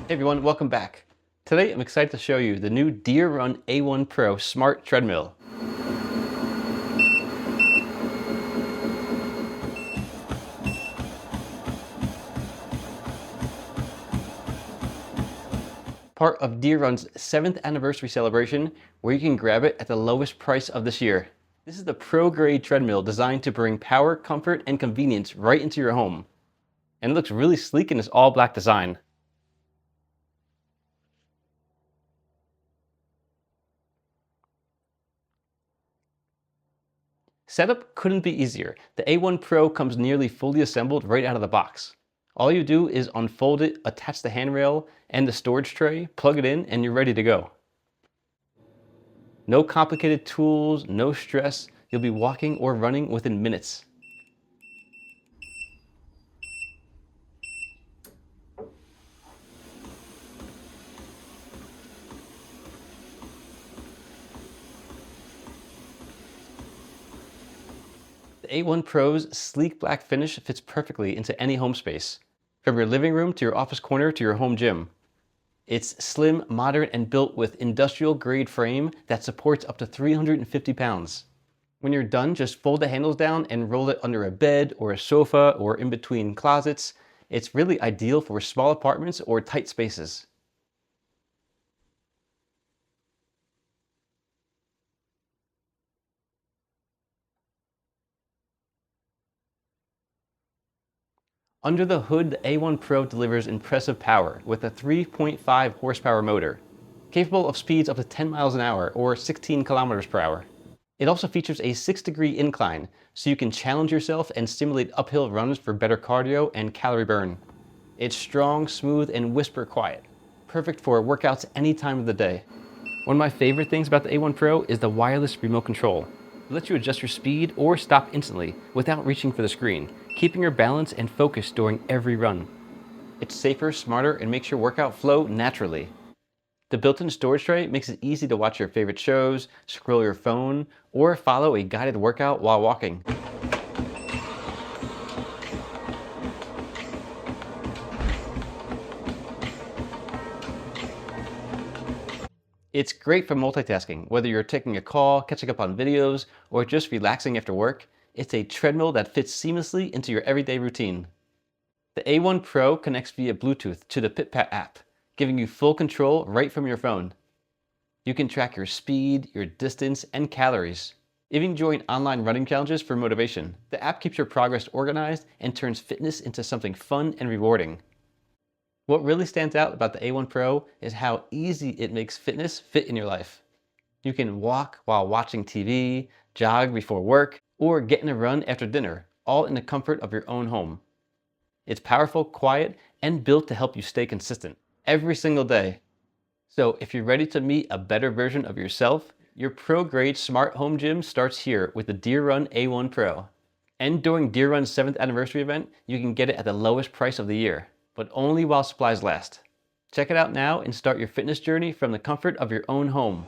Hey everyone, welcome back. Today I'm excited to show you the new DeerRun A1 Pro Smart Treadmill. Part of DeerRun's 7th anniversary celebration, where you can grab it at the lowest price of this year. This is the pro-grade treadmill designed to bring power, comfort, and convenience right into your home. And it looks really sleek in this all-black design. Setup couldn't be easier. The A1 Pro comes nearly fully assembled right out of the box. All you do is unfold it, attach the handrail and the storage tray, plug it in, and you're ready to go. No complicated tools, no stress. You'll be walking or running within minutes. The A1 Pro's sleek black finish fits perfectly into any home space, from your living room to your office corner to your home gym. It's slim, modern, and built with industrial-grade frame that supports up to 350 pounds. When you're done, just fold the handles down and roll it under a bed or a sofa or in between closets. It's really ideal for small apartments or tight spaces. Under the hood, the A1 Pro delivers impressive power with a 3.5 horsepower motor, capable of speeds up to 10 miles an hour or 16 kilometers per hour. It also features a 6-degree incline, so you can challenge yourself and stimulate uphill runs for better cardio and calorie burn. It's strong, smooth, and whisper quiet, perfect for workouts any time of the day. One of my favorite things about the A1 Pro is the wireless remote control. It lets you adjust your speed or stop instantly without reaching for the screen, keeping your balance and focus during every run. It's safer, smarter, and makes your workout flow naturally. The built-in storage tray makes it easy to watch your favorite shows, scroll your phone, or follow a guided workout while walking. It's great for multitasking, whether you're taking a call, catching up on videos, or just relaxing after work. It's a treadmill that fits seamlessly into your everyday routine. The A1 Pro connects via Bluetooth to the PitPat app, giving you full control right from your phone. You can track your speed, your distance, and calories. Even join online running challenges for motivation. The app keeps your progress organized and turns fitness into something fun and rewarding. What really stands out about the A1 Pro is how easy it makes fitness fit in your life. You can walk while watching TV, jog before work, or get in a run after dinner, all in the comfort of your own home. It's powerful, quiet, and built to help you stay consistent every single day. So if you're ready to meet a better version of yourself, your pro-grade smart home gym starts here with the DeerRun A1 Pro. And during DeerRun's 7th anniversary event, you can get it at the lowest price of the year, but only while supplies last. Check it out now and start your fitness journey from the comfort of your own home.